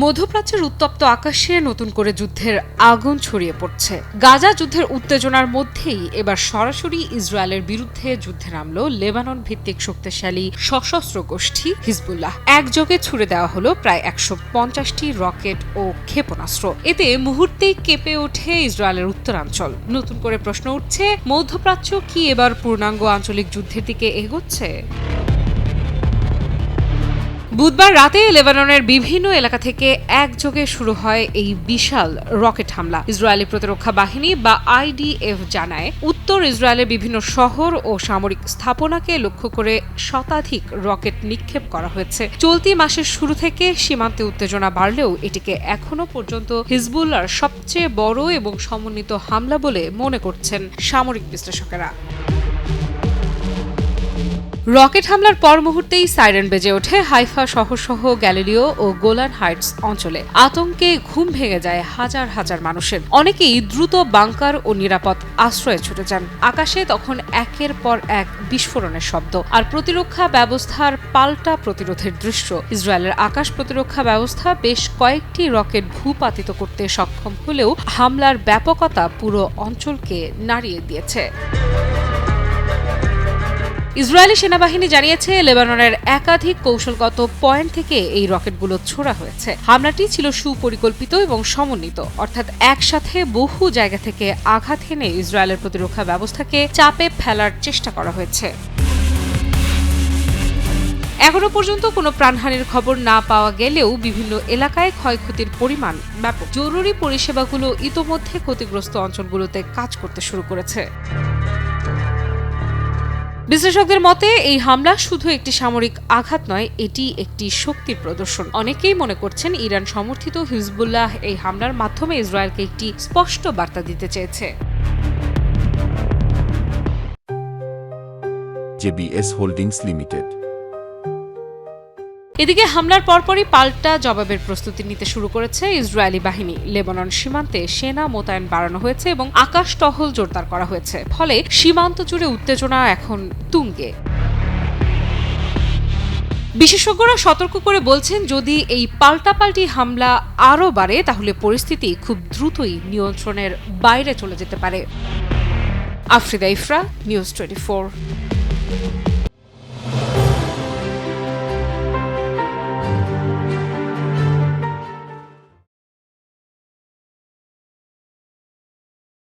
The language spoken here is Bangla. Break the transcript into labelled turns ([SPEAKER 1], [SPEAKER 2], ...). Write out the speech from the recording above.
[SPEAKER 1] মধ্যপ্রাচ্যের উত্তপ্ত আকাশে নতুন করে যুদ্ধের আগুন ছড়িয়ে পড়ছে। গাজা যুদ্ধের উত্তেজনার মধ্যেই এবার সরাসরি ইসরায়েলের বিরুদ্ধে যুদ্ধে নামল লেবানন ভিত্তিক শক্তিশালী সশস্ত্র গোষ্ঠী হিজবুল্লাহ। একযোগে ছুড়ে দেওয়া হলো প্রায় ১৫০টি রকেট ও ক্ষেপণাস্ত্র। এতে মুহূর্তেই কেঁপে ওঠে ইসরায়েলের উত্তরাঞ্চল। নতুন করে প্রশ্ন উঠছে, মধ্যপ্রাচ্য কি এবার পূর্ণাঙ্গ আঞ্চলিক যুদ্ধের দিকে এগোচ্ছে? বুধবার রাতে লেবাননের বিভিন্ন এলাকা থেকে একযোগে শুরু হয় এই বিশাল রকেট হামলা। ইসরায়েলি প্রতিরক্ষা বাহিনী বা আইডিএফ জানায়, উত্তর ইসরায়েলের বিভিন্ন শহর ও সামরিক স্থাপনাকে লক্ষ্য করে শতাধিক রকেট নিক্ষেপ করা হয়েছে। চলতি মাসের শুরু থেকে সীমান্তে উত্তেজনা বাড়লেও এটিকে এখনো পর্যন্ত হিজবুল্লাহর সবচেয়ে বড় এবং সমন্বিত হামলা বলে মনে করছেন সামরিক বিশ্লেষকেরা। রকেট হামলার পর মুহূর্তেই সাইরেন বেজে ওঠে হাইফা শহরসহ গ্যালিলিও ও গোলান হাইটস অঞ্চলে। আতঙ্কে ঘুম ভেঙে যায় হাজার হাজার মানুষের। অনেকেই দ্রুত বাংকার ও নিরাপদ আশ্রয়ে ছুটে যান। আকাশে তখন একের পর এক বিস্ফোরণের শব্দ আর প্রতিরক্ষা ব্যবস্থার পাল্টা প্রতিরোধের দৃশ্য। ইসরায়েলের আকাশ প্রতিরক্ষা ব্যবস্থা বেশ কয়েকটি রকেট ভূপাতিত করতে সক্ষম হলেও হামলার ব্যাপকতা পুরো অঞ্চলকে নাড়িয়ে দিয়েছে। ইসরায়েলি সেনাবাহিনী জানিয়েছে, লেবাননের একাধিক কৌশলগত পয়েন্ট থেকে এই রকেটগুলো ছোড়া হয়েছে। হামলাটি ছিল সুপরিকল্পিত এবং সমন্বিত, অর্থাৎ একসাথে বহু জায়গা থেকে আঘাত হেনে ইসরায়েলের প্রতিরক্ষা ব্যবস্থাকে চাপে ফেলার চেষ্টা করা হয়েছে। এখনো পর্যন্ত কোনো প্রাণহানির খবর না পাওয়া গেলেও বিভিন্ন এলাকায় ক্ষয়ক্ষতির পরিমাণ ব্যাপক। জরুরি পরিষেবাগুলো ইতোমধ্যে ক্ষতিগ্রস্ত অঞ্চলগুলোতে কাজ করতে শুরু করেছে। বিশ্লেষকদের মতে, এই হামলা শুধু একটি সামরিক আঘাত নয়, এটি একটি শক্তির প্রদর্শন। অনেকেই মনে করছেন, ইরান সমর্থিত হিজবুল্লাহ এই হামলার মাধ্যমে ইসরায়েলকে একটি স্পষ্ট বার্তা দিতে চেয়েছে।
[SPEAKER 2] JBS holdings limited.
[SPEAKER 1] এদিকে হামলার পরপরই পাল্টা জবাবের প্রস্তুতি নিতে শুরু করেছে ইসরায়েলি বাহিনী। লেবানন সীমান্তে সেনা মোতায়েন বাড়ানো হয়েছে এবং আকাশ টহল জোরদার করা হয়েছে। ফলে সীমান্ত জুড়ে উত্তেজনা এখন তুঙ্গে। বিশেষজ্ঞরা সতর্ক করে বলছেন, যদি এই পাল্টাপাল্টি হামলা আরও বাড়ে তাহলে পরিস্থিতি খুব দ্রুতই নিয়ন্ত্রণের বাইরে চলে যেতে পারে। আফরিদা ইফরা, নিউজ 24।